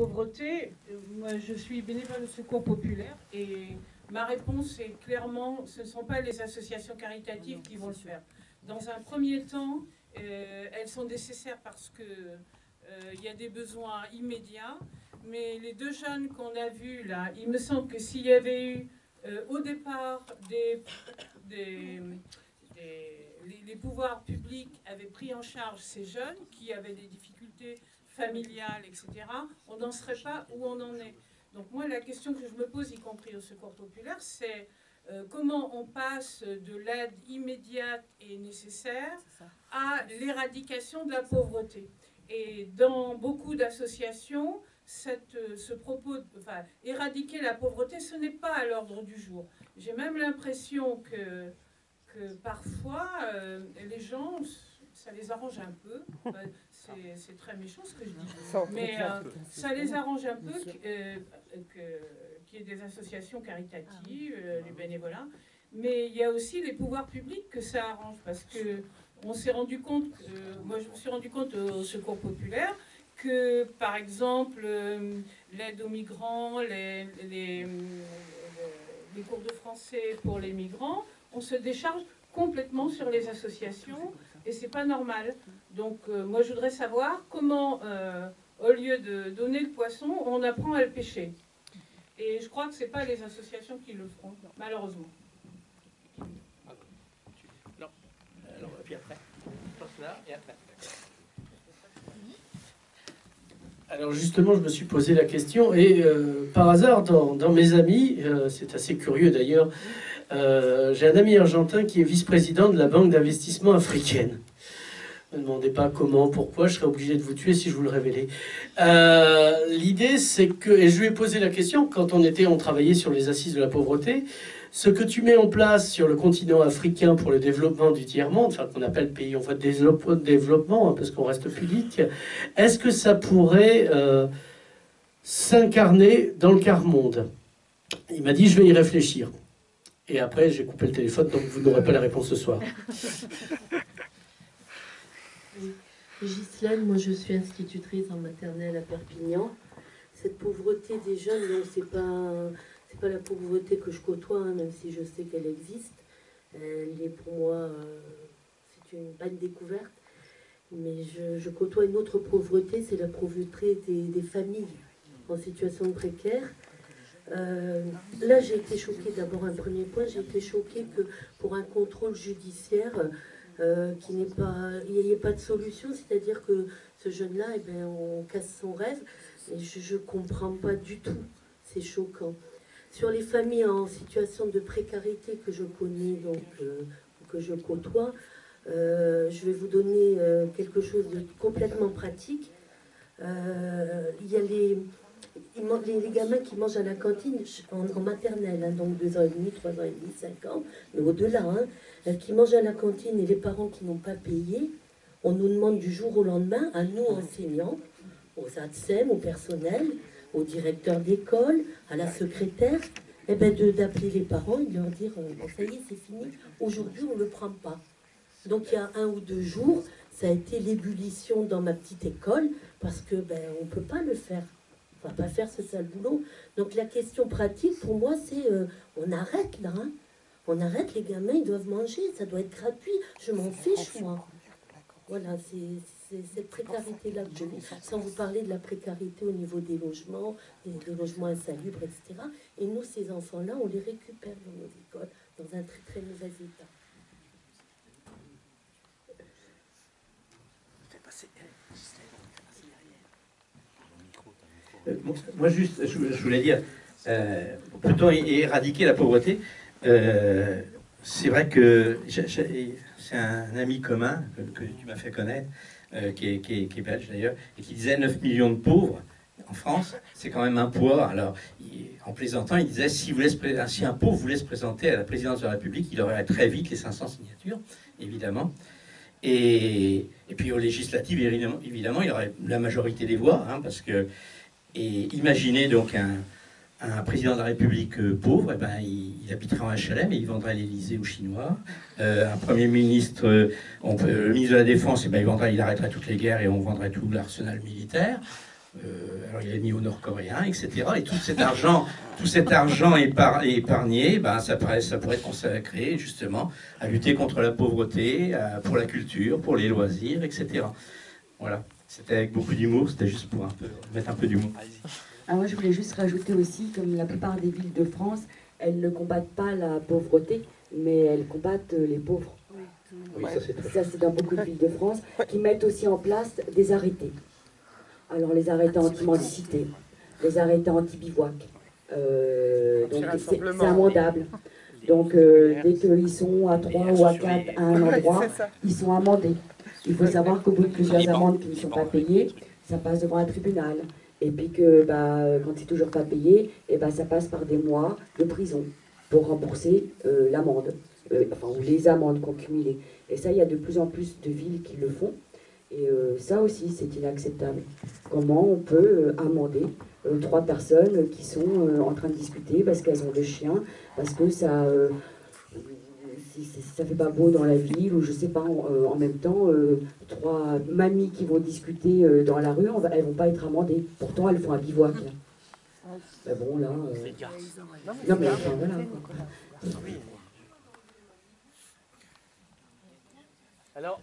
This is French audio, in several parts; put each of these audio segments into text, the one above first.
pauvreté, moi je suis bénévole de secours populaire et ma réponse est clairement, ce ne sont pas les associations caritatives qui vont le faire. Dans un premier temps, elles sont nécessaires parce que il y a des besoins immédiats, mais les deux jeunes qu'on a vus là, il me semble que s'il y avait eu au départ les pouvoirs publics avaient pris en charge ces jeunes qui avaient des difficultés familiales, etc., on n'en serait pas où on en est. Donc moi, la question que je me pose, y compris au Secours populaire, c'est comment on passe de l'aide immédiate et nécessaire à l'éradication de la pauvreté. Et dans beaucoup d'associations, ce propos, enfin, éradiquer la pauvreté, ce n'est pas à l'ordre du jour. J'ai même l'impression que parfois, les gens, ça les arrange un peu. C'est très méchant ce que je dis. Mais ça les arrange un peu qu'il y ait des associations caritatives, les bénévolats. Mais il y a aussi les pouvoirs publics que ça arrange. Parce que on s'est rendu compte, moi je me suis rendu compte au Secours populaire, que par exemple, l'aide aux migrants, les cours de français pour les migrants, on se décharge complètement sur les associations et c'est pas normal. Donc moi je voudrais savoir comment, au lieu de donner le poisson, on apprend à le pêcher. Et je crois que c'est pas les associations qui le feront, malheureusement. Non. Alors, et puis après, je pense là et après. Alors justement, je me suis posé la question et par hasard, dans mes amis, c'est assez curieux d'ailleurs, j'ai un ami argentin qui est vice-président de la Banque d'investissement africaine. Ne me demandez pas comment, pourquoi, je serais obligé de vous tuer si je vous le révélais. L'idée, c'est que, et je lui ai posé la question, quand on travaillait sur les assises de la pauvreté, ce que tu mets en place sur le continent africain pour le développement du tiers-monde, enfin qu'on appelle pays en voie de développement, hein, parce qu'on reste pudique, est-ce que ça pourrait s'incarner dans le quart-monde? Il m'a dit, je vais y réfléchir. Et après, j'ai coupé le téléphone, donc vous n'aurez pas la réponse ce soir. Ghislaine, moi je suis institutrice en maternelle à Perpignan. Cette pauvreté des jeunes, non, c'est pas la pauvreté que je côtoie, hein, même si je sais qu'elle existe. Elle est pour moi, c'est pas une découverte. Mais je côtoie une autre pauvreté, c'est la pauvreté des familles en situation précaire. Là, j'ai été choquée, d'abord un premier point, j'ai été choquée que pour un contrôle judiciaire, qu'il n'y ait pas de solution, c'est-à-dire que ce jeune-là, eh ben, on casse son rêve, et je ne comprends pas du tout, c'est choquant. Sur les familles en situation de précarité que je connais, donc que je côtoie, je vais vous donner quelque chose de complètement pratique. Il y a les gamins qui mangent à la cantine en maternelle, hein, donc 2 ans et demi, 3 ans et demi, 5 ans, mais au-delà, hein, qui mangent à la cantine et les parents qui n'ont pas payé, on nous demande du jour au lendemain, à nous enseignants, aux ATSEM, au personnel, au directeur d'école, à la secrétaire, eh ben d'appeler les parents et de leur dire bon, ça y est, c'est fini, aujourd'hui on ne le prend pas. Donc il y a 1 ou 2 jours, ça a été l'ébullition dans ma petite école, parce que on ne peut pas le faire. On ne va pas faire ce sale boulot. Donc la question pratique pour moi, c'est on arrête là. Hein. On arrête, les gamins, ils doivent manger, ça doit être gratuit. Je m'en fiche, moi. Voilà, c'est cette précarité-là que je vis. Sans vous parler de la précarité au niveau des logements insalubres, etc. Et nous, ces enfants-là, on les récupère dans nos écoles, dans un très très mauvais état. Moi, juste, je voulais dire, peut-on éradiquer la pauvreté? C'est vrai que c'est un ami commun que tu m'as fait connaître, qui est belge d'ailleurs, et qui disait 9 millions de pauvres en France, c'est quand même un poids. Alors, en plaisantant, il disait si un pauvre voulait se présenter à la présidence de la République, il aurait très vite les 500 signatures, évidemment. Et puis aux législatives, évidemment, il aurait la majorité des voix, hein, parce que. Et imaginez donc un président de la République pauvre, eh ben, il habiterait en HLM et il vendrait l'Élysée aux Chinois. Un Premier ministre, le ministre de la Défense, eh ben, il arrêterait toutes les guerres et on vendrait tout l'arsenal militaire. Alors il est mis aux Nord-Coréens, etc. Et tout cet argent épargné, ben, ça pourrait être consacré justement à lutter contre la pauvreté, pour la culture, pour les loisirs, etc. Voilà, c'était avec beaucoup d'humour, c'était juste pour mettre un peu d'humour. Ah, moi je voulais juste rajouter aussi, comme la plupart des villes de France, elles ne combattent pas la pauvreté, mais elles combattent les pauvres. Oui, ça c'est dans beaucoup de villes de France, qui mettent aussi en place des arrêtés. Alors les arrêtés anti-mendicité, les arrêtés anti-bivouac, donc c'est amendable. Donc dès qu'ils sont à 3 ou à 4 à un endroit, ils sont amendés. Il faut savoir qu'au bout de plusieurs amendes qui ne sont pas payées, ça passe devant un tribunal. Et puis que quand c'est toujours pas payé, et ça passe par des mois de prison pour rembourser l'amende, ou les amendes qu'on cumulait. Et ça, il y a de plus en plus de villes qui le font. Et ça aussi, c'est inacceptable. Comment on peut amender 3 personnes qui sont en train de discuter parce qu'elles ont le chien, parce que ça fait pas beau dans la ville, ou je sais pas, en même temps, 3 mamies qui vont discuter dans la rue, elles vont pas être amendées. Pourtant, elles font un bivouac. Là. Mais bon, là... Non, mais enfin, voilà. Quoi. Alors,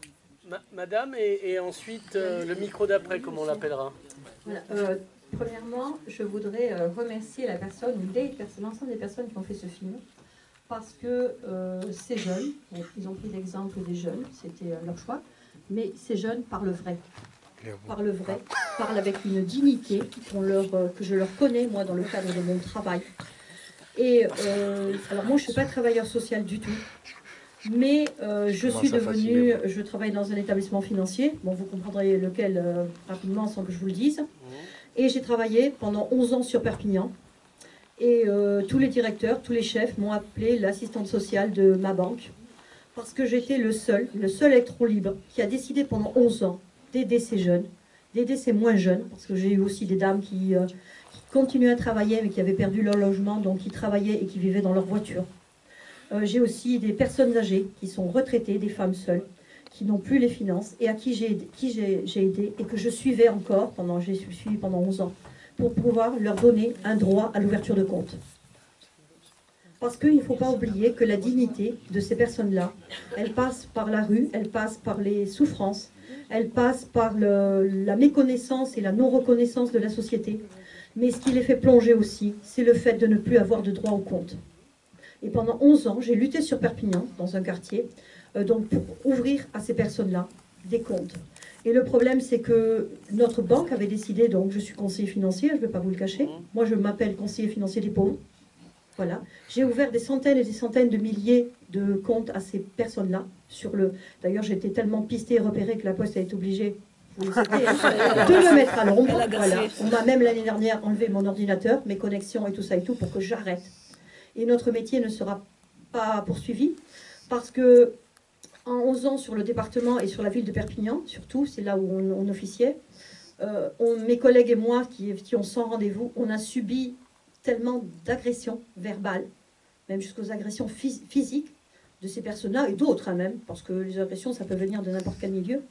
madame, et ensuite, le micro d'après, comment on l'appellera? Voilà, premièrement, je voudrais remercier la personne, l'ensemble des personnes qui ont fait ce film, parce que ces jeunes, donc, ils ont pris l'exemple des jeunes, c'était leur choix, mais ces jeunes parlent vrai. Parlent avec une dignité que je leur connais, moi, dans le cadre de mon travail. Et alors moi, je ne suis pas travailleur social du tout, mais je travaille dans un établissement financier, bon, vous comprendrez lequel rapidement sans que je vous le dise, et j'ai travaillé pendant 11 ans sur Perpignan. Et tous les directeurs, tous les chefs m'ont appelé l'assistante sociale de ma banque parce que j'étais le seul électron libre qui a décidé pendant 11 ans d'aider ces jeunes, d'aider ces moins jeunes, parce que j'ai eu aussi des dames qui continuaient à travailler mais qui avaient perdu leur logement, donc qui travaillaient et qui vivaient dans leur voiture. J'ai aussi des personnes âgées qui sont retraitées, des femmes seules, qui n'ont plus les finances et à qui j'ai aidé et que je suivais encore j'ai suivi pendant 11 ans. Pour pouvoir leur donner un droit à l'ouverture de compte. Parce qu'il ne faut pas oublier que la dignité de ces personnes-là, elle passe par la rue, elle passe par les souffrances, elle passe par la méconnaissance et la non-reconnaissance de la société. Mais ce qui les fait plonger aussi, c'est le fait de ne plus avoir de droit au compte. Et pendant 11 ans, j'ai lutté sur Perpignan, dans un quartier, donc pour ouvrir à ces personnes-là des comptes. Et le problème, c'est que notre banque avait décidé, donc je suis conseiller financier, je ne vais pas vous le cacher, moi je m'appelle conseiller financier des pauvres, voilà. J'ai ouvert des centaines et des centaines de milliers de comptes à ces personnes-là. D'ailleurs, j'étais tellement pistée et repérée que la Poste a été obligée, vous le savez, de me mettre à l'ombre. Voilà. On m'a même l'année dernière enlevé mon ordinateur, mes connexions et tout ça et tout, pour que j'arrête. Et notre métier ne sera pas poursuivi, parce que en 11 ans sur le département et sur la ville de Perpignan, surtout, c'est là où on officiait, mes collègues et moi, qui ont 100 rendez-vous, on a subi tellement d'agressions verbales, même jusqu'aux agressions physiques de ces personnes-là, et d'autres même, parce que les agressions, ça peut venir de n'importe quel milieu.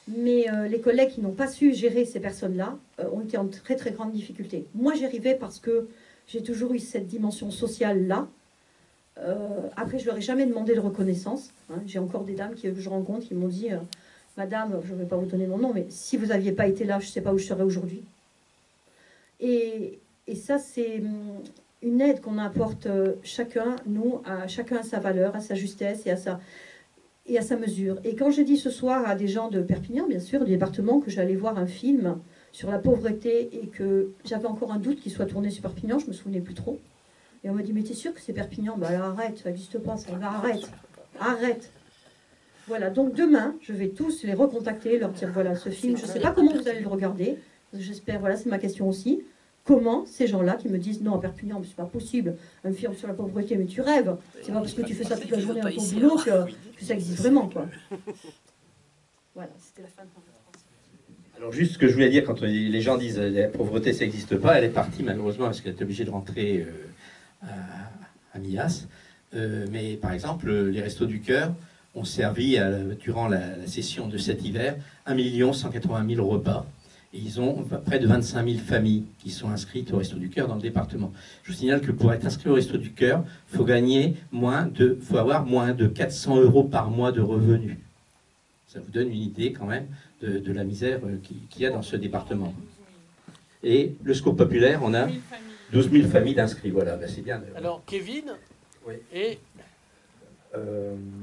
Mais les collègues qui n'ont pas su gérer ces personnes-là ont été en très très grande difficulté. Moi, j'y arrivais parce que j'ai toujours eu cette dimension sociale-là. Après, je ne leur ai jamais demandé de reconnaissance. Hein. J'ai encore des dames que je rencontre qui m'ont dit Madame, je ne vais pas vous donner mon nom, mais si vous n'aviez pas été là, je ne sais pas où je serais aujourd'hui. Et ça, c'est une aide qu'on apporte chacun, chacun à sa valeur, à sa justesse et à sa mesure. Et quand j'ai dit ce soir à des gens de Perpignan, bien sûr, du département, que j'allais voir un film sur la pauvreté et que j'avais encore un doute qu'il soit tourné sur Perpignan, je ne me souvenais plus trop. Et on m'a dit, mais t'es sûr que c'est Perpignan? Alors arrête, ça n'existe pas, ça va, arrête. Voilà, donc demain, je vais tous les recontacter, leur dire, voilà, ce film, je ne sais pas comment vous allez le regarder, j'espère, voilà, c'est ma question aussi, comment ces gens-là qui me disent, non, à Perpignan, c'est pas possible, un film sur la pauvreté, mais tu rêves, c'est pas parce que tu fais ça toute la journée dans ton boulot que ça existe vraiment, quoi. Voilà, c'était la fin de mon phrase. Alors juste ce que je voulais dire, quand les gens disent la pauvreté ça n'existe pas, elle est partie malheureusement parce qu'elle est obligée de rentrer à Millas. Mais par exemple, les Restos du Cœur ont servi durant la session de cet hiver 1 180 000 repas. Et ils ont près de 25 000 familles qui sont inscrites au Resto du Cœur dans le département. Je vous signale que pour être inscrit au Resto du Cœur, il faut avoir moins de 400 € par mois de revenus. Ça vous donne une idée quand même de la misère qu'il y a dans ce département. Et le Secours populaire, on a 12 000 familles d'inscrits. Voilà, ben c'est bien. Alors, Kevin, oui. Et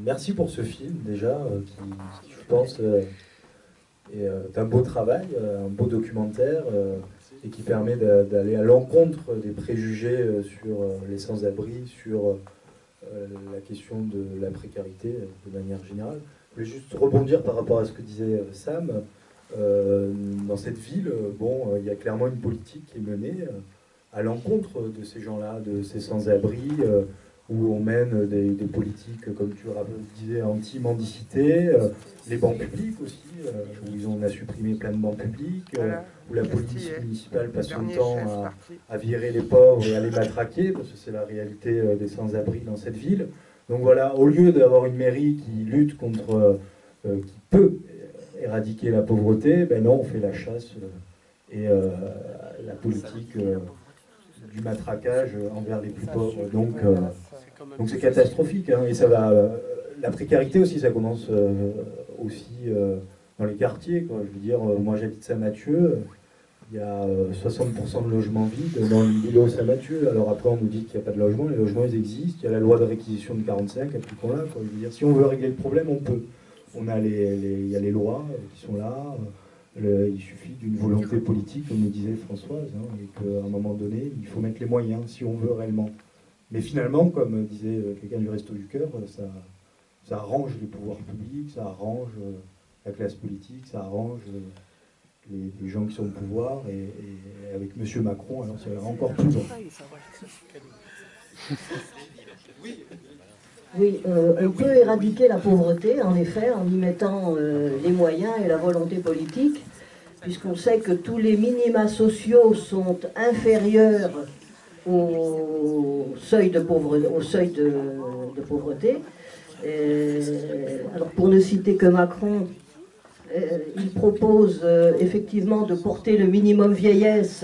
merci pour ce film, déjà, qui je pense, est un beau travail, un beau documentaire, et qui permet d'aller à l'encontre des préjugés sur les sans-abri, sur la question de la précarité de manière générale. Je voulais juste rebondir par rapport à ce que disait Sam. Dans cette ville, il y a clairement une politique qui est menée à l'encontre de ces gens-là, de ces sans-abri, où on mène des politiques, comme tu disais, anti-mendicité, les bancs publics aussi, où on a supprimé plein de bancs publics, où la police municipale passe son temps à virer les pauvres et à les matraquer, parce que c'est la réalité des sans-abri dans cette ville. Donc voilà, au lieu d'avoir une mairie qui lutte contre, qui peut éradiquer la pauvreté, ben non, on fait la chasse et la politique du matraquage envers les plus pauvres. Donc c'est catastrophique, hein, et ça va. La précarité aussi, ça commence aussi dans les quartiers, quoi. Je veux dire, moi j'habite Saint-Mathieu, il y a 60% de logements vides dans l'îlot Saint-Mathieu. Alors après on nous dit qu'il n'y a pas de logement, les logements ils existent, il y a la loi de réquisition de 45, appliquons-la, quoi. Je veux dire, si on veut régler le problème, on peut. Il y a les lois qui sont là, il suffit d'une volonté politique, comme nous disait Françoise, hein, et qu'à un moment donné, il faut mettre les moyens si on veut réellement. Mais finalement, comme disait quelqu'un du Resto du Cœur, ça arrange les pouvoirs publics, ça arrange la classe politique, ça arrange les gens qui sont au pouvoir, et avec M. Macron, alors c'est encore plus long. Oui, on peut éradiquer la pauvreté, en effet, en y mettant les moyens et la volonté politique, puisqu'on sait que tous les minima sociaux sont inférieurs au seuil de pauvreté. Alors, pour ne citer que Macron, il propose effectivement de porter le minimum vieillesse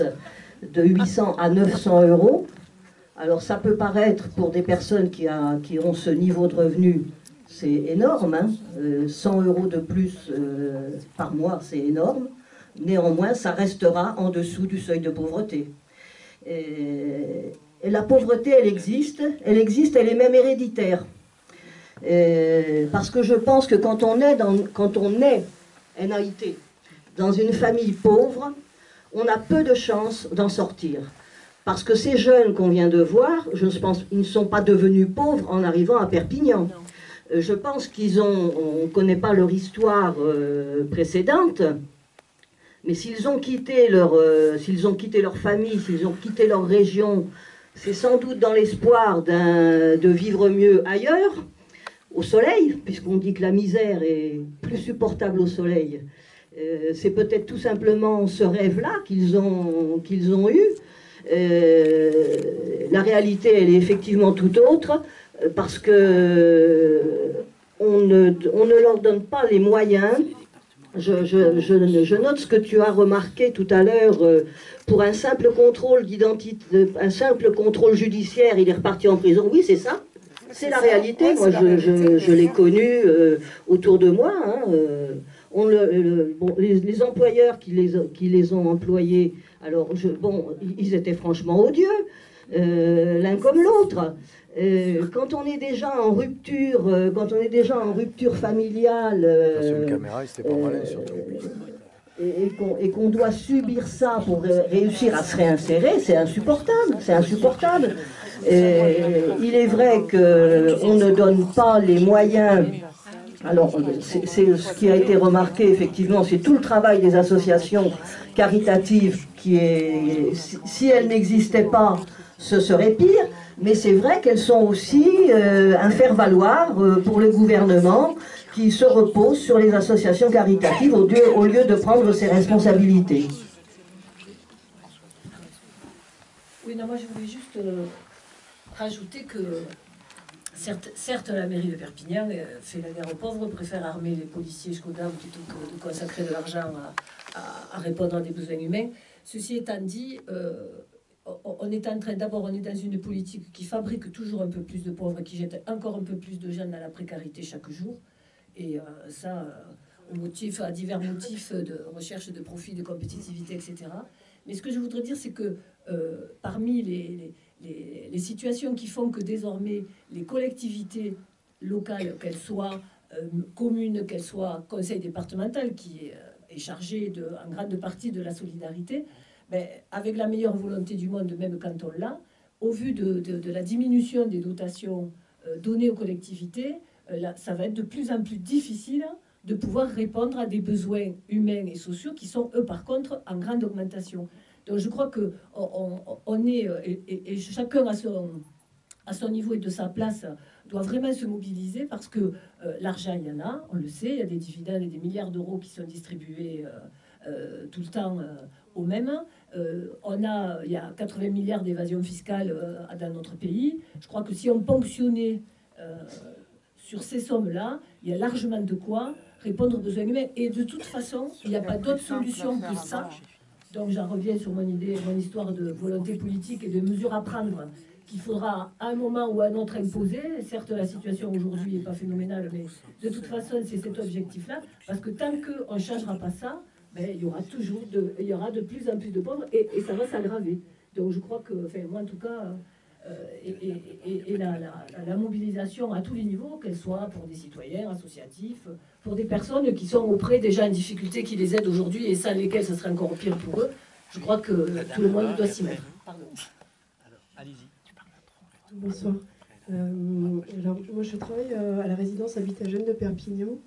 de 800 à 900 €. Alors ça peut paraître, pour des personnes qui ont ce niveau de revenu, c'est énorme, hein. 100 € de plus par mois, c'est énorme. Néanmoins, ça restera en dessous du seuil de pauvreté. Et la pauvreté, elle existe, elle est même héréditaire. Parce que je pense que quand on est NAIT, dans une famille pauvre, on a peu de chances d'en sortir. Parce que ces jeunes qu'on vient de voir, je pense qu'ils ne sont pas devenus pauvres en arrivant à Perpignan. Je pense on ne connaît pas leur histoire précédente, mais s'ils ont quitté leur famille, s'ils ont quitté leur région, c'est sans doute dans l'espoir de vivre mieux ailleurs, au soleil, puisqu'on dit que la misère est plus supportable au soleil. C'est peut-être tout simplement ce rêve-là qu'ils ont eu. La réalité, elle est effectivement tout autre, parce que on ne leur donne pas les moyens. Je note ce que tu as remarqué tout à l'heure. Pour un simple contrôle d'identité, un simple contrôle judiciaire, il est reparti en prison. Oui, c'est ça. C'est la réalité. Moi, je l'ai connu autour de moi. Hein. Les employeurs qui les ont employés, alors ils étaient franchement odieux, l'un comme l'autre. Quand on est déjà en rupture, familiale, et qu'on doit subir ça pour réussir à se réinsérer, c'est insupportable, il est vrai qu'on ne donne pas les moyens. Alors, c'est ce qui a été remarqué, effectivement, c'est tout le travail des associations caritatives qui est... Si elles n'existaient pas, ce serait pire, mais c'est vrai qu'elles sont aussi un faire-valoir pour le gouvernement qui se repose sur les associations caritatives au lieu de prendre ses responsabilités. Oui, non, moi je voulais juste rajouter que certes, la mairie de Perpignan fait la guerre aux pauvres, préfère armer les policiers jusqu'aux dames plutôt que de consacrer de l'argent à à répondre à des besoins humains. Ceci étant dit, on est en train, d'abord, on est dans une politique qui fabrique toujours un peu plus de pauvres, qui jette encore un peu plus de jeunes dans la précarité chaque jour. Et à divers motifs de recherche de profit, de compétitivité, etc. Mais ce que je voudrais dire, c'est que parmi les situations qui font que désormais les collectivités locales, qu'elles soient communes, qu'elles soient conseil départemental, qui est chargé en grande partie de la solidarité, ben, avec la meilleure volonté du monde, même quand on l'a, au vu de la diminution des dotations données aux collectivités, là, ça va être de plus en plus difficile de pouvoir répondre à des besoins humains et sociaux qui sont, eux, par contre, en grande augmentation. Donc je crois que on est, et chacun à son niveau et de sa place, doit vraiment se mobiliser parce que l'argent, il y en a, on le sait, il y a des dividendes et des milliards d'euros qui sont distribués tout le temps aux mêmes. Il y a 80 milliards d'évasion fiscale dans notre pays. Je crois que si on ponctionnait sur ces sommes-là, il y a largement de quoi répondre aux besoins humains. Et de toute façon, il n'y a pas d'autre solution que ça. Donc j'en reviens sur mon histoire de volonté politique et de mesures à prendre qu'il faudra à un moment ou à un autre imposer. Certes, la situation aujourd'hui n'est pas phénoménale, mais de toute façon, c'est cet objectif-là. Parce que tant qu'on ne changera pas ça, ben, il y aura de plus en plus de pauvres et ça va s'aggraver. Donc je crois que, enfin, moi en tout cas, la mobilisation à tous les niveaux, qu'elle soit pour des citoyens, associatifs, pour des personnes qui sont auprès déjà en difficulté, qui les aident aujourd'hui et sans lesquelles ce serait encore pire pour eux, je crois que tout le monde doit s'y mettre. Pardon. Alors, allez-y. Bonsoir. Alors, moi, je travaille à la résidence Habitat Jeunes de Perpignan,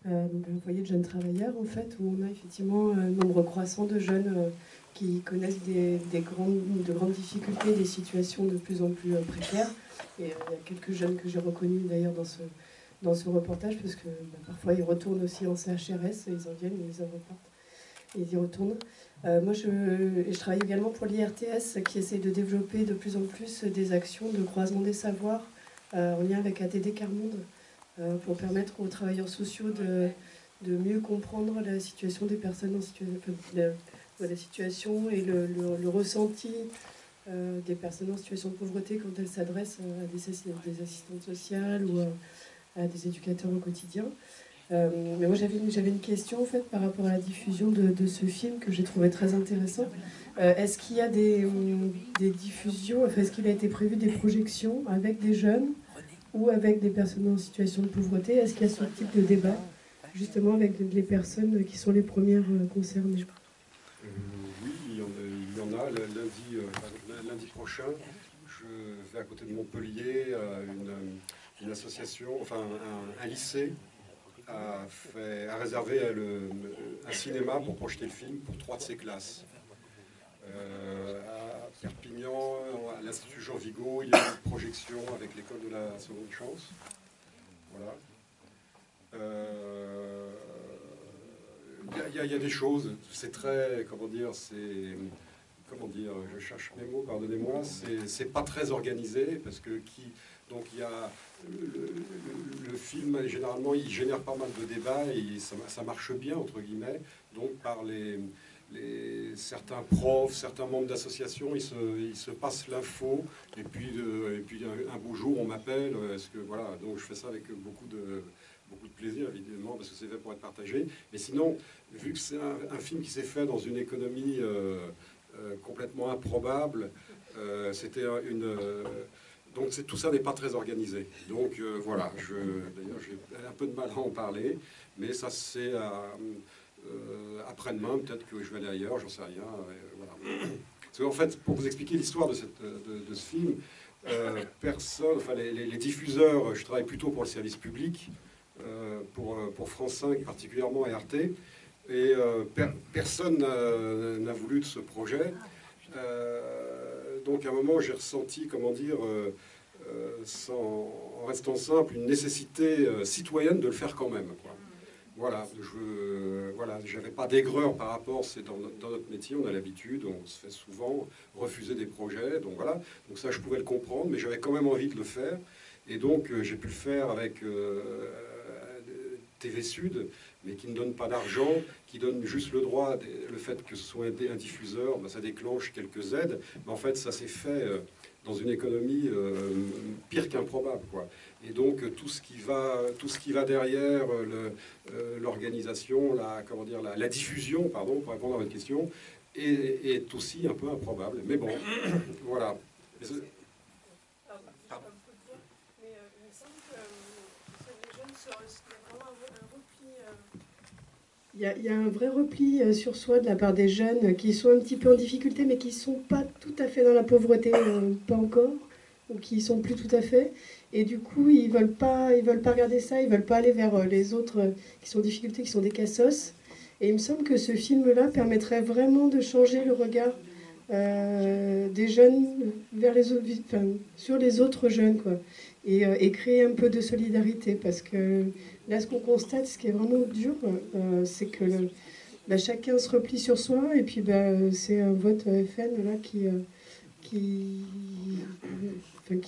donc un foyer de jeunes travailleurs, en fait, où on a effectivement un nombre croissant de jeunes qui connaissent de grandes difficultés, des situations de plus en plus précaires. Et il y a quelques jeunes que j'ai reconnus d'ailleurs dans ce reportage, parce que parfois ils retournent aussi en CHRS, et ils en viennent, ils en repartent, et ils y retournent. Moi, je travaille également pour l'IRTS, qui essaie de développer de plus en plus des actions de croisement des savoirs en lien avec ATD Carmonde, pour permettre aux travailleurs sociaux de mieux comprendre la situation des personnes en situation et le ressenti des personnes en situation de pauvreté quand elles s'adressent à des assistantes sociales ou à des éducateurs au quotidien. Mais moi j'avais une question en fait par rapport à la diffusion de ce film que j'ai trouvé très intéressant. Est-ce qu'il y a des diffusions, enfin, est-ce qu'il a été prévu des projections avec des jeunes ou avec des personnes en situation de pauvreté? Est-ce qu'il y a ce type de débat justement avec les personnes qui sont les premières concernées? Oui, il y en a. Lundi prochain, je vais à côté de Montpellier, une association, enfin un lycée a réservé un cinéma pour projeter le film pour 3 de ses classes. À Perpignan, à l'Institut Jean Vigo, il y a une projection avec l'école de la seconde chance. Voilà. Il y a des choses, c'est très, je cherche mes mots, pardonnez-moi, c'est pas très organisé, parce que donc il y a le film, généralement, il génère pas mal de débats, et ça marche bien, entre guillemets, donc par certains profs, certains membres d'associations, ils se passent l'info, et puis un beau jour, on m'appelle, voilà, donc je fais ça avec beaucoup de plaisir, évidemment, parce que c'est fait pour être partagé. Mais sinon, vu que c'est un film qui s'est fait dans une économie complètement improbable, donc tout ça n'est pas très organisé. Donc voilà, d'ailleurs j'ai un peu de mal à en parler, mais ça c'est après-demain, peut-être que je vais aller ailleurs, j'en sais rien. Voilà. Parce qu'en fait, pour vous expliquer l'histoire de ce film, les diffuseurs, je travaille plutôt pour le service public, pour France 5 particulièrement et Arte, et personne n'a voulu de ce projet. Donc à un moment j'ai ressenti, en restant simple, une nécessité citoyenne de le faire quand même, quoi. Voilà, j'avais pas d'aigreur par rapport, c'est dans notre métier, on a l'habitude, on se fait souvent refuser des projets, donc voilà, donc ça je pouvais le comprendre, mais j'avais quand même envie de le faire, et donc j'ai pu le faire avec TV Sud, mais qui ne donne pas d'argent, qui donne juste le droit, le fait que ce soit un diffuseur, ben, ça déclenche quelques aides, mais en fait ça s'est fait dans une économie pire qu'improbable, quoi. Et donc tout ce qui va derrière l'organisation, la diffusion, pardon, pour répondre à votre question, est aussi un peu improbable. Mais bon, voilà. Il y a un vrai repli sur soi de la part des jeunes qui sont un petit peu en difficulté, mais qui ne sont pas tout à fait dans la pauvreté, pas encore, ou qui ne sont plus tout à fait. Et du coup, ils veulent pas regarder ça, ils veulent pas aller vers les autres qui sont en difficulté, qui sont des cassos. Et il me semble que ce film-là permettrait vraiment de changer le regard des jeunes vers les autres, enfin, sur les autres jeunes, quoi. Et créer un peu de solidarité, parce que là, ce qu'on constate, ce qui est vraiment dur, c'est que chacun se replie sur soi, et puis c'est un vote FN là, qui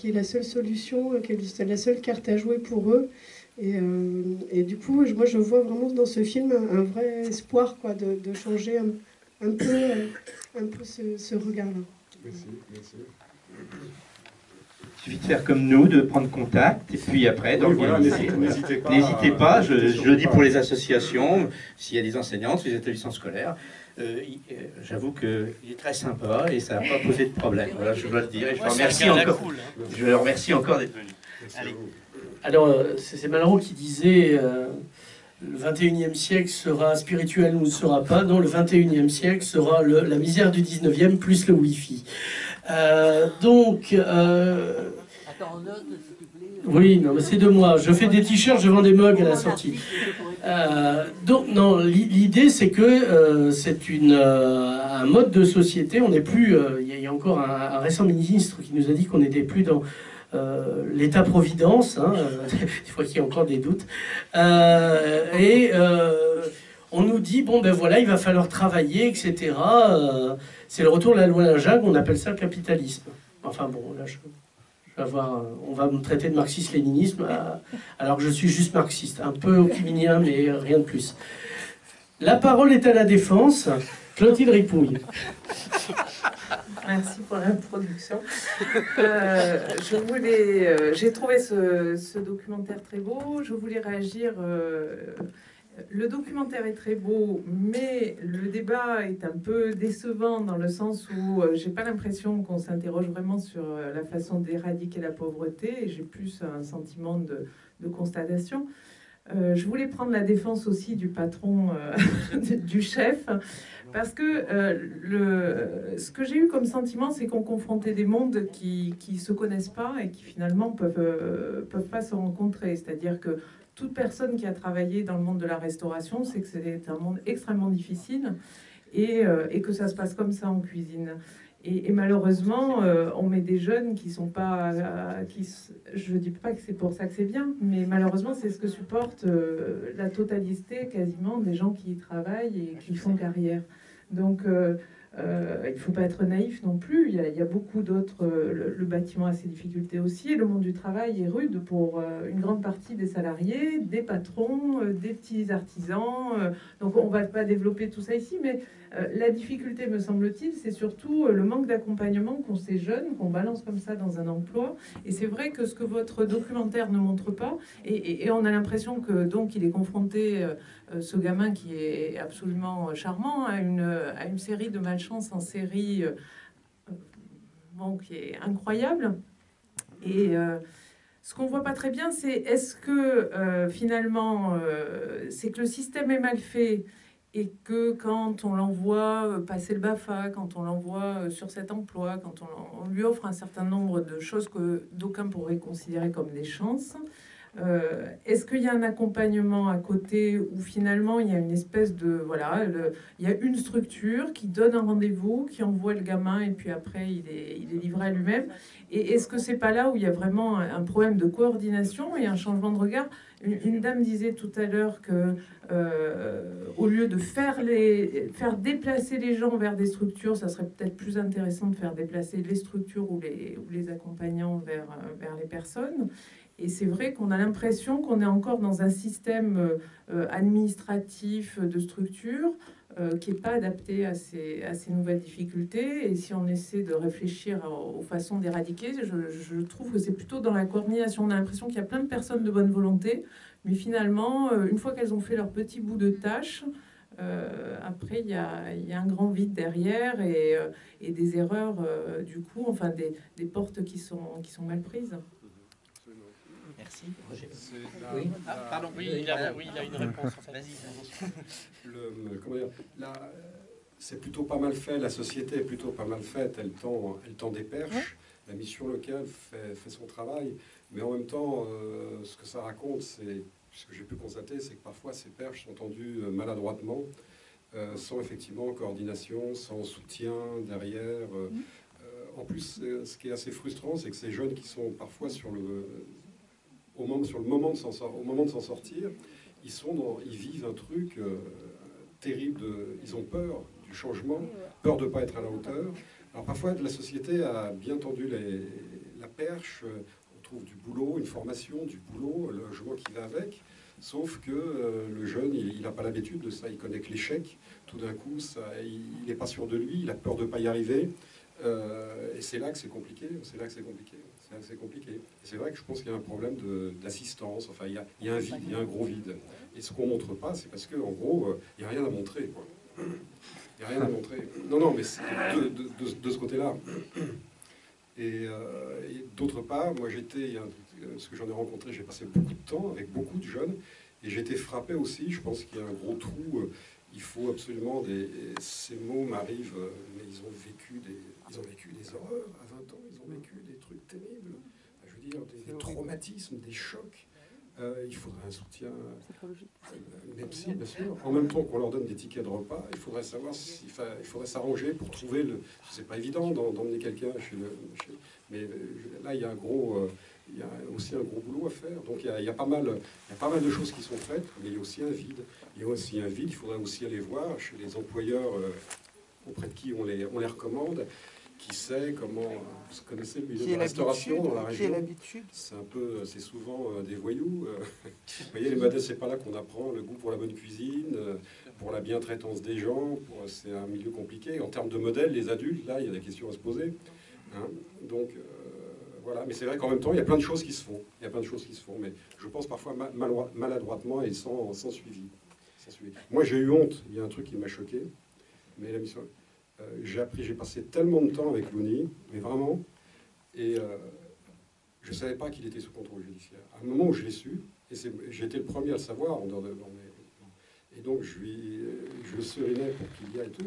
est la seule solution, qui est la seule carte à jouer pour eux. Et du coup, moi, je vois vraiment dans ce film un vrai espoir, quoi, de changer un peu ce regard-là. Merci, merci. Il suffit de faire comme nous, de prendre contact, et puis après, d'organiser. N'hésitez pas, je le dis pour les associations, s'il y a des enseignants, les établissements scolaires. J'avoue qu'il est très sympa et ça n'a pas posé de problème. Voilà, je dois le dire. Et je le remercie encore d'être venu. Allez. Alors, c'est Malraux qui disait le 21e siècle sera spirituel ou ne sera pas. Non, le 21e siècle sera la misère du 19e plus le Wi-Fi. Oui, non, mais c'est de moi. Je fais des t-shirts, je vends des mugs à la sortie. Donc, non, l'idée, c'est que c'est un mode de société. On n'est plus. Il y a encore un récent ministre qui nous a dit qu'on n'était plus dans l'État-providence. Hein, des fois qu'il y a encore des doutes. On nous dit, bon, ben voilà, il va falloir travailler, etc. C'est le retour de la loi Linjag, on appelle ça le capitalisme. Enfin bon, là, on va me traiter de marxiste-léninisme, alors que je suis juste marxiste, un peu hocuminien, mais rien de plus. La parole est à la Défense. Clotilde Ripouille. Merci pour l'introduction. J'ai trouvé ce documentaire très beau. Je voulais réagir. Le documentaire est très beau, mais le débat est un peu décevant dans le sens où j'ai pas l'impression qu'on s'interroge vraiment sur la façon d'éradiquer la pauvreté, et j'ai plus un sentiment de constatation. Je voulais prendre la défense aussi du patron, du chef, parce que ce que j'ai eu comme sentiment, c'est qu'on confrontait des mondes qui se connaissent pas et qui finalement peuvent pas se rencontrer. C'est-à-dire que toute personne qui a travaillé dans le monde de la restauration sait que c'est un monde extrêmement difficile et que ça se passe comme ça en cuisine. Et malheureusement, on met des jeunes qui sont pas... je ne dis pas que c'est pour ça que c'est bien, mais malheureusement, c'est ce que supporte la totalité quasiment des gens qui y travaillent et qui font carrière. Donc, il ne faut pas être naïf non plus. Il y a beaucoup d'autres... Le bâtiment a ses difficultés aussi. Et le monde du travail est rude pour une grande partie des salariés, des patrons, des petits artisans. Donc, on ne va pas développer tout ça ici, mais... la difficulté, me semble-t-il, c'est surtout le manque d'accompagnement qu'ont ces jeunes, qu'on balance comme ça dans un emploi. Et c'est vrai que ce que votre documentaire ne montre pas, et on a l'impression que donc il est confronté, ce gamin qui est absolument charmant, à une série de malchance en série qui est incroyable. Et ce qu'on voit pas très bien, c'est est-ce que finalement, c'est que le système est mal fait, et que quand on l'envoie passer le BAFA, quand on l'envoie sur cet emploi, quand on lui offre un certain nombre de choses que d'aucuns pourraient considérer comme des chances, est-ce qu'il y a un accompagnement à côté où finalement il y a une espèce de... Voilà, il y a une structure qui donne un rendez-vous, qui envoie le gamin et puis après il est livré à lui-même. Et est-ce que c'est pas là où il y a vraiment un problème de coordination et un changement de regard ? Une dame disait tout à l'heure que au lieu de faire déplacer les gens vers des structures, ça serait peut-être plus intéressant de faire déplacer les structures ou les accompagnants vers les personnes. Et c'est vrai qu'on a l'impression qu'on est encore dans un système administratif de structure qui n'est pas adapté à ces nouvelles difficultés. Et si on essaie de réfléchir aux façons d'éradiquer, je trouve que c'est plutôt dans la coordination. On a l'impression qu'il y a plein de personnes de bonne volonté, mais finalement, une fois qu'elles ont fait leur petit bout de tâche, après, il y a un grand vide derrière et des erreurs, du coup, enfin des portes qui sont mal prises. Merci. Roger. Oui. Pardon, oui, il a une réponse. Vas-y. Comment dire, là, c'est plutôt pas mal fait, la société est plutôt pas mal faite, elle tend des perches, la mission locale fait son travail, mais en même temps, ce que ça raconte, ce que j'ai pu constater, c'est que parfois ces perches sont tendues maladroitement, sans effectivement coordination, sans soutien derrière. En plus, ce qui est assez frustrant, c'est que ces jeunes qui sont parfois au moment de s'en sortir, ils vivent un truc terrible. Ils ont peur du changement, peur de ne pas être à la hauteur. Alors parfois, la société a bien tendu la perche. On trouve du boulot, une formation, du boulot, le logement qui va avec. Sauf que le jeune, il n'a pas l'habitude de ça. Il connaît que l'échec. Tout d'un coup, il n'est pas sûr de lui. Il a peur de ne pas y arriver. Et c'est là que c'est compliqué. Et c'est vrai que je pense qu'il y a un problème d'assistance. Enfin, il y a un vide, il y a un gros vide. Et ce qu'on ne montre pas, c'est parce qu'en gros, il n'y a rien à montrer, quoi. Il n'y a rien à montrer. Non, mais c'est de ce côté-là. Et d'autre part, moi ce que j'en ai rencontré, j'ai passé beaucoup de temps avec beaucoup de jeunes. Et j'ai été frappé aussi, je pense qu'il y a un gros trou. Il faut absolument ces mots m'arrivent, mais ils ont vécu des horreurs à 20 ans, ils ont vécu des trucs terribles, je veux dire, des traumatismes, des chocs. Il faudrait un soutien, même si, bien sûr, en même temps qu'on leur donne des tickets de repas, il faudrait savoir il faudrait s'arranger pour trouver c'est pas évident d'emmener quelqu'un mais là il y a aussi un gros boulot à faire. Donc il y a pas mal de choses qui sont faites, mais il y a aussi un vide. Il faudrait aussi aller voir chez les employeurs auprès de qui on les recommande, qui sait comment. Vous connaissez le milieu de la restauration dans la région? C'est souvent des voyous. Vous voyez, les modèles, c'est pas là qu'on apprend le goût pour la bonne cuisine, pour la bientraitance des gens. C'est un milieu compliqué. En termes de modèles, les adultes, là, il y a des questions à se poser. Hein. Donc voilà. Mais c'est vrai qu'en même temps, il y a plein de choses qui se font. Mais je pense parfois maladroitement et sans suivi. Moi, j'ai eu honte. Il y a un truc qui m'a choqué. Mais la mission. J'ai passé tellement de temps avec Louni, mais vraiment, et je ne savais pas qu'il était sous contrôle judiciaire. À un moment où je l'ai su, et j'ai été le premier à le savoir, et donc je le serinais pour qu'il y aille et tout,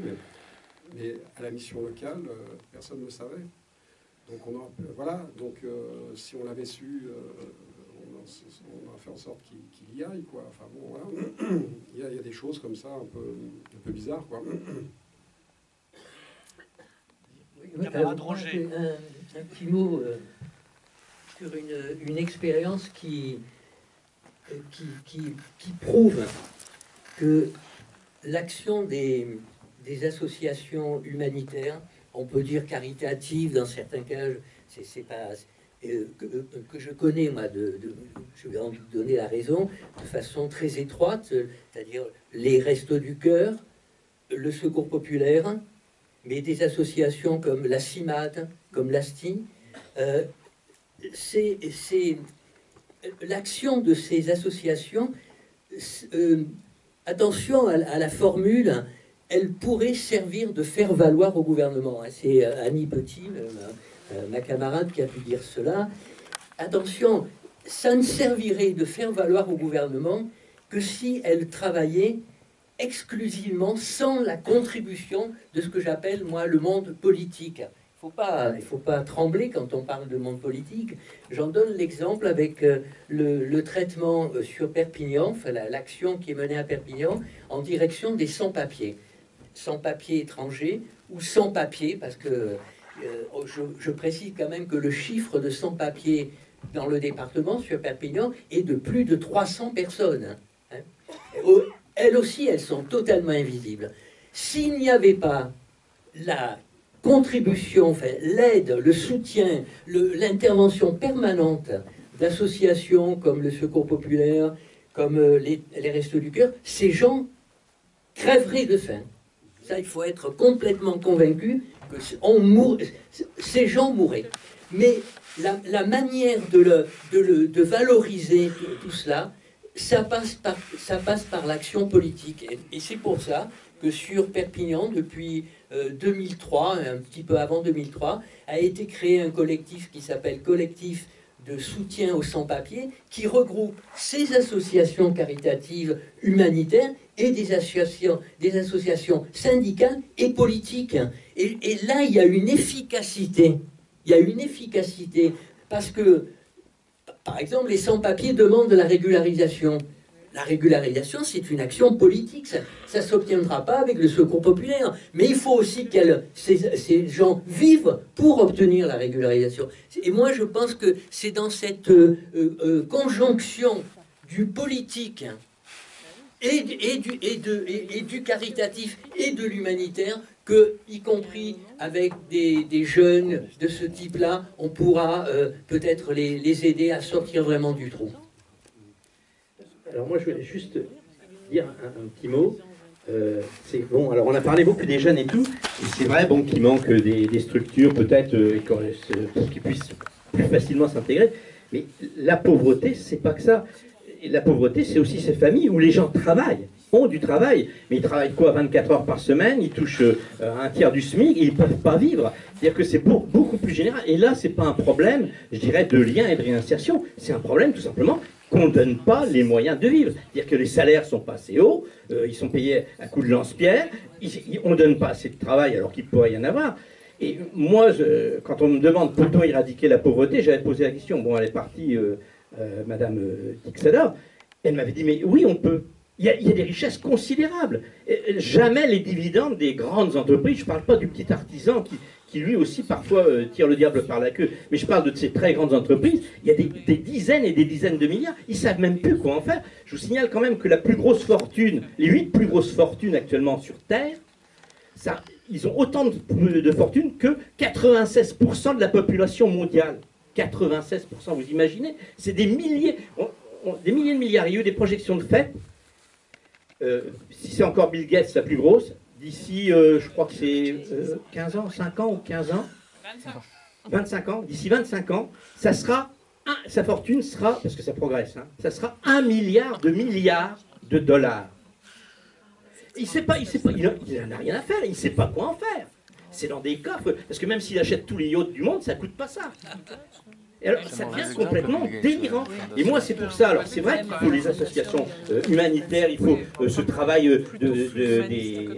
mais à la mission locale, personne ne le savait. Donc si on l'avait su, on a fait en sorte qu'il y aille, quoi. Enfin bon, voilà. Il y a des choses comme ça un peu bizarres, quoi. Roger. Un petit mot sur une expérience qui prouve que l'action des associations humanitaires, on peut dire caritatives dans certains cas, c'est pas que je connais, moi, je vais envie de donner la raison, de façon très étroite, c'est-à-dire les Restos du Cœur, le Secours Populaire, mais des associations comme la CIMAD, comme l'ASTI, c'est l'action de ces associations, attention à la formule, elle pourrait servir de faire valoir au gouvernement. C'est Annie Petit, ma camarade, qui a pu dire cela. Attention, ça ne servirait de faire valoir au gouvernement que si elle travaillait exclusivement sans la contribution de ce que j'appelle, moi, le monde politique. Il ne faut pas trembler quand on parle de monde politique. J'en donne l'exemple avec le traitement sur Perpignan, enfin, l'action qui est menée à Perpignan en direction des sans-papiers. Sans-papiers étrangers ou sans-papiers, parce que je précise quand même que le chiffre de sans-papiers dans le département, sur Perpignan, est de plus de 300 personnes. Hein. Elles aussi, elles sont totalement invisibles. S'il n'y avait pas la contribution, enfin, l'aide, le soutien, l'intervention permanente d'associations comme le Secours populaire, comme les Restos du Cœur, ces gens crèveraient de faim. Ça, il faut être complètement convaincu que ces gens mourraient. Mais la manière de valoriser tout cela, ça passe par l'action politique. Et c'est pour ça que sur Perpignan, depuis 2003, un petit peu avant 2003, a été créé un collectif qui s'appelle Collectif de soutien aux sans-papiers, qui regroupe ces associations caritatives humanitaires et des associations syndicales et politiques. Et là, il y a une efficacité. Il y a une efficacité parce que, par exemple, les sans-papiers demandent de la régularisation. La régularisation, c'est une action politique. Ça ne s'obtiendra pas avec le Secours populaire. Mais il faut aussi que ces gens vivent pour obtenir la régularisation. Et moi, je pense que c'est dans cette conjonction du politique et du caritatif et de l'humanitaire que, y compris avec des jeunes de ce type-là, on pourra peut-être les aider à sortir vraiment du trou. Alors moi, je voulais juste dire un petit mot. C'est bon. Alors on a parlé beaucoup des jeunes et tout. Et c'est vrai, bon, qu'il manque des structures peut-être pour qu'ils puissent plus facilement s'intégrer. Mais la pauvreté, c'est pas que ça. Et la pauvreté, c'est aussi ces familles où les gens travaillent, ont du travail, mais ils travaillent quoi, 24 heures par semaine, ils touchent un tiers du SMIC, et ils ne peuvent pas vivre. C'est-à-dire que c'est beaucoup plus général. Et là, c'est pas un problème, je dirais, de lien et de réinsertion. C'est un problème tout simplement qu'on ne donne pas les moyens de vivre. C'est-à-dire que les salaires sont pas assez hauts, ils sont payés à coups de lance-pierre, on ne donne pas assez de travail alors qu'il pourrait y en avoir. Et moi, quand on me demande peut-on éradiquer la pauvreté, j'avais posé la question. Bon, elle est partie, Madame Tixada, elle m'avait dit, mais oui, on peut. Il y a des richesses considérables. Jamais les dividendes des grandes entreprises, je ne parle pas du petit artisan qui lui aussi parfois tire le diable par la queue, mais je parle de ces très grandes entreprises, il y a des dizaines et des dizaines de milliards, ils ne savent même plus quoi en faire. Je vous signale quand même que la plus grosse fortune, les 8 plus grosses fortunes actuellement sur Terre, ils ont autant de fortune que 96% de la population mondiale. 96%, vous imaginez? C'est des milliers de milliards. Il y a eu des projections de fait. Si c'est encore Bill Gates la plus grosse, d'ici, je crois que c'est 15 ans, 5 ans ou 15 ans 25 ans, d'ici 25 ans, sa fortune sera, parce que ça progresse, hein, ça sera 1 milliard de dollars. Il n'en a rien à faire, il ne sait pas quoi en faire. C'est dans des coffres, parce que même s'il achète tous les yachts du monde, ça ne coûte pas ça. Et alors, ça devient complètement délirant. Et moi, c'est pour ça. Alors, c'est vrai qu'il faut les associations humanitaires, il faut ce travail des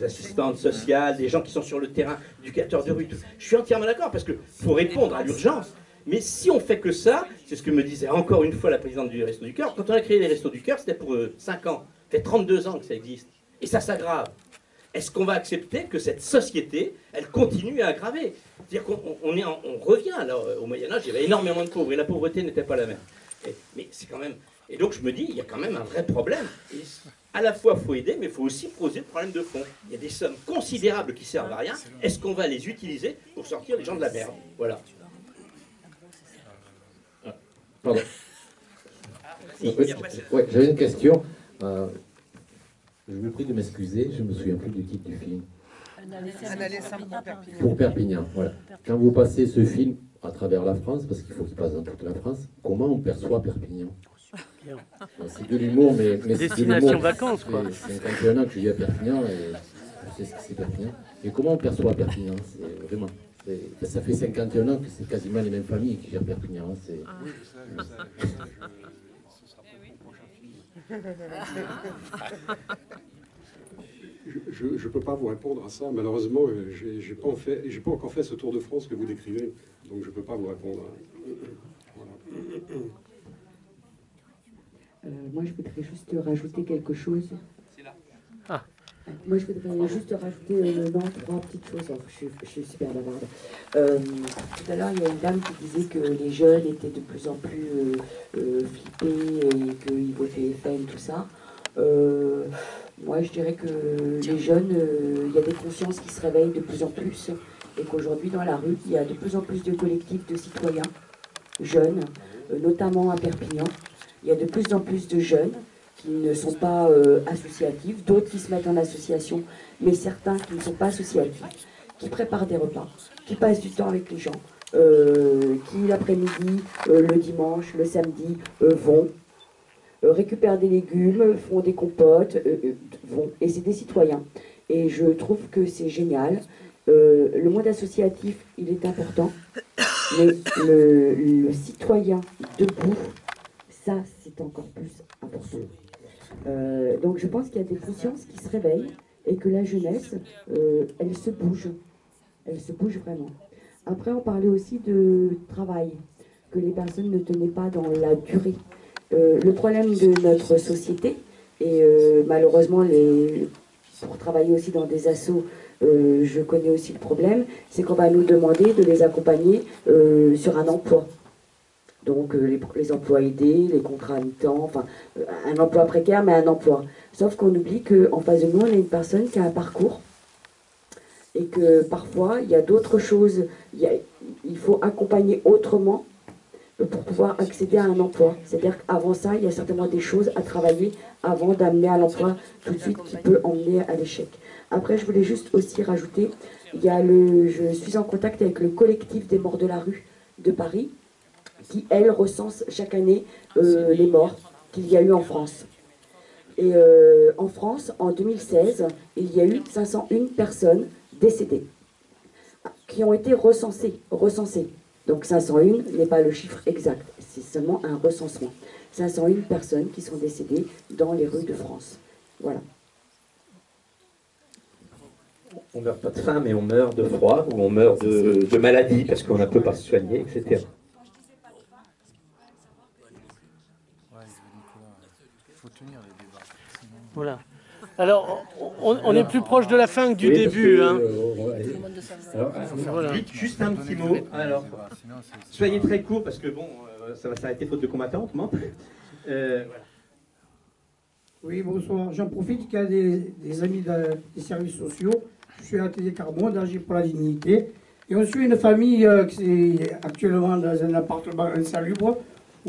assistantes sociales, des gens qui sont sur le terrain, éducateurs de rue. Tout. Je suis entièrement d'accord, parce qu'il faut répondre à l'urgence. Mais si on fait que ça, c'est ce que me disait encore une fois la présidente du Resto du Cœur, quand on a créé les Restos du Cœur, c'était pour 5 ans. Ça fait 32 ans que ça existe. Et ça s'aggrave. Est-ce qu'on va accepter que cette société, elle continue à aggraver? C'est-à-dire qu'on revient. Alors, au Moyen-Âge, il y avait énormément de pauvres et la pauvreté n'était pas la même. Mais c'est quand même. Et donc, je me dis, il y a quand même un vrai problème. Et à la fois, il faut aider, mais il faut aussi poser le problème de fond. Il y a des sommes considérables qui servent à rien. Est-ce qu'on va les utiliser pour sortir les gens de la merde? Voilà. Pardon. Ouais, j'avais une question. Je vous prie de m'excuser, je ne me souviens plus du titre du film. Pour Perpignan, voilà. Quand vous passez ce film à travers la France, parce qu'il faut qu'il passe dans toute la France, comment on perçoit Perpignan? C'est de l'humour, mais destination vacances, quoi. C'est 51 ans que je vis à Perpignan et je sais ce que c'est Perpignan. Et comment on perçoit Perpignan? C'est vraiment. Ça fait 51 ans que c'est quasiment les mêmes familles qui gèrent Perpignan. Je ne peux pas vous répondre à ça. Malheureusement, je n'ai pas encore fait ce tour de France que vous décrivez. Donc je ne peux pas vous répondre. Voilà. Moi, je voudrais juste rajouter quelque chose. Moi, je voudrais juste rajouter trois petites choses. Je suis super bavarde. Tout à l'heure, il y a une dame qui disait que les jeunes étaient de plus en plus flippés et qu'ils votaient FN, tout ça. Moi, je dirais que les jeunes, il y a des consciences qui se réveillent de plus en plus et qu'aujourd'hui, dans la rue, il y a de plus en plus de collectifs de citoyens jeunes, notamment à Perpignan. Il y a de plus en plus de jeunes qui ne sont pas associatifs, d'autres qui se mettent en association, mais certains qui ne sont pas associatifs, qui préparent des repas, qui passent du temps avec les gens, qui l'après-midi, le dimanche, le samedi, vont, récupèrent des légumes, font des compotes, vont. Et c'est des citoyens. Et je trouve que c'est génial. Le monde associatif, il est important, mais le citoyen debout, ça, c'est encore plus important. Donc je pense qu'il y a des consciences qui se réveillent et que la jeunesse, elle se bouge. Elle se bouge vraiment. Après, on parlait aussi de travail, que les personnes ne tenaient pas dans la durée. Le problème de notre société, et malheureusement, pour travailler aussi dans des assos, je connais aussi le problème, c'est qu'on va nous demander de les accompagner sur un emploi. Donc les emplois aidés, les contrats à mi-temps, enfin un emploi précaire mais un emploi. Sauf qu'on oublie qu'en face de nous, on a une personne qui a un parcours et que parfois il y a d'autres choses, il faut accompagner autrement pour pouvoir accéder à un emploi. C'est-à-dire qu'avant ça, il y a certainement des choses à travailler avant d'amener à l'emploi tout de suite qui peut emmener à l'échec. Après, je voulais juste aussi rajouter, je suis en contact avec le collectif des morts de la rue de Paris, qui, elle, recense chaque année les morts qu'il y a eu en France. Et en France, en 2016, il y a eu 501 personnes décédées qui ont été recensées. Donc 501 n'est pas le chiffre exact, c'est seulement un recensement. 501 personnes qui sont décédées dans les rues de France. Voilà. On ne meurt pas de faim, mais on meurt de froid, ou on meurt de maladie, parce qu'on ne peut pas se soigner, etc. Voilà. Alors, on est plus proche de la fin que du début. Hein. Voilà. Juste un petit mot. Alors, soyez très court, parce que bon, ça va s'arrêter faute de combattants. Voilà. Oui, bonsoir. J'en profite qu'il y a des amis des services sociaux. Je suis à Télé Carbone, d'Agir pour la dignité. Et on suit une famille qui est actuellement dans un appartement insalubre,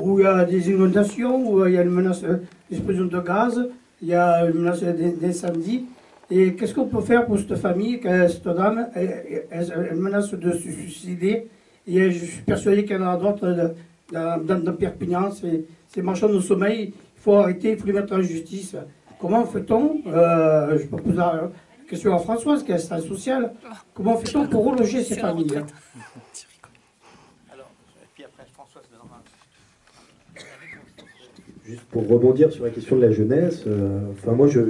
où il y a des inondations, où il y a une menace d'explosion de gaz, il y a une menace d'incendie. Et qu'est-ce qu'on peut faire pour cette famille, cette dame, elle menace de se suicider. Et je suis persuadé qu'il y en a d'autres dans Perpignan, ces marchands de sommeil. Il faut arrêter, il faut les mettre en justice. Comment fait-on, je peux poser la question à Françoise, qui est assistante sociale, comment fait-on pour reloger ces familles? Juste pour rebondir sur la question de la jeunesse, enfin moi je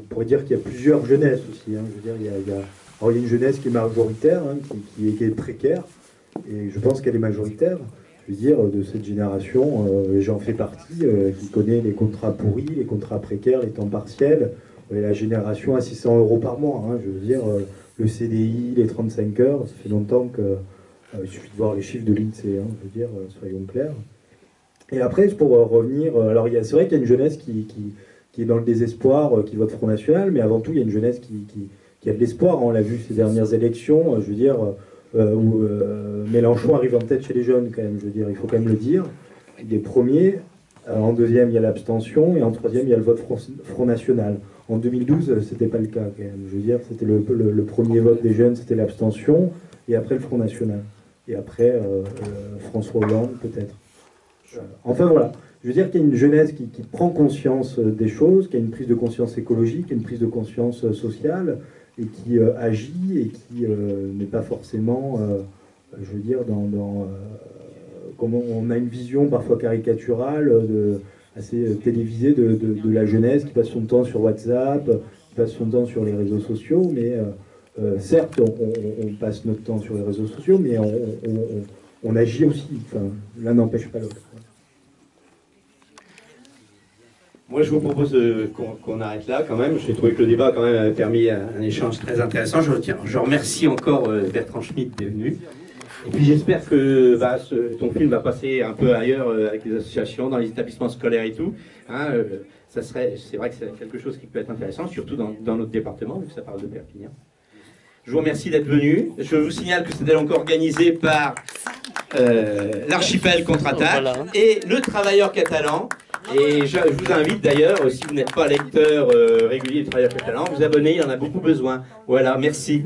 pourrais dire qu'il y a plusieurs jeunesses aussi. Hein. Je veux dire, il y a une jeunesse qui est majoritaire, hein, qui est précaire, et je pense qu'elle est majoritaire. Je veux dire, de cette génération, j'en fais partie, qui connaît les contrats pourris, les contrats précaires, les temps partiels, et la génération à 600 € par mois. Hein. Je veux dire, le CDI, les 35 heures, ça fait longtemps que... il suffit de voir les chiffres de l'INSEE, hein, je veux dire, soyons clairs. Et après, pour revenir, alors c'est vrai qu'il y a une jeunesse qui est dans le désespoir, qui vote Front National, mais avant tout, il y a une jeunesse qui a de l'espoir. On l'a vu ces dernières élections, je veux dire, où Mélenchon arrive en tête chez les jeunes, quand même, je veux dire, il faut quand même le dire. Il est premier, en deuxième, il y a l'abstention, et en troisième, il y a le vote Front National. En 2012, c'était pas le cas, quand même. Je veux dire, c'était le premier vote des jeunes, c'était l'abstention, et après le Front National. Et après, François Hollande, peut-être. Enfin voilà, je veux dire qu'il y a une jeunesse qui prend conscience des choses, qui a une prise de conscience écologique, une prise de conscience sociale, et qui agit, et qui n'est pas forcément, je veux dire, comment on a une vision parfois caricaturale, assez télévisée de la jeunesse qui passe son temps sur WhatsApp, qui passe son temps sur les réseaux sociaux, mais certes, on passe notre temps sur les réseaux sociaux, mais on agit aussi, enfin, l'un n'empêche pas l'autre. Moi, je vous propose qu'on arrête là quand même. J'ai trouvé que le débat quand même avait permis un échange très intéressant. Je remercie encore Bertrand Schmitt d'être venu. Et puis j'espère que ton film va passer un peu ailleurs avec les associations, dans les établissements scolaires et tout. Hein, c'est vrai que c'est quelque chose qui peut être intéressant, surtout dans notre département, vu que ça parle de Perpignan. Je vous remercie d'être venu. Je vous signale que c'était donc organisé par l'Archipel Contre-Attaque et le Travailleur Catalan. Et je vous invite d'ailleurs, si vous n'êtes pas lecteur régulier du Travailleur Catalan, vous abonner, il en a beaucoup besoin. Voilà, merci.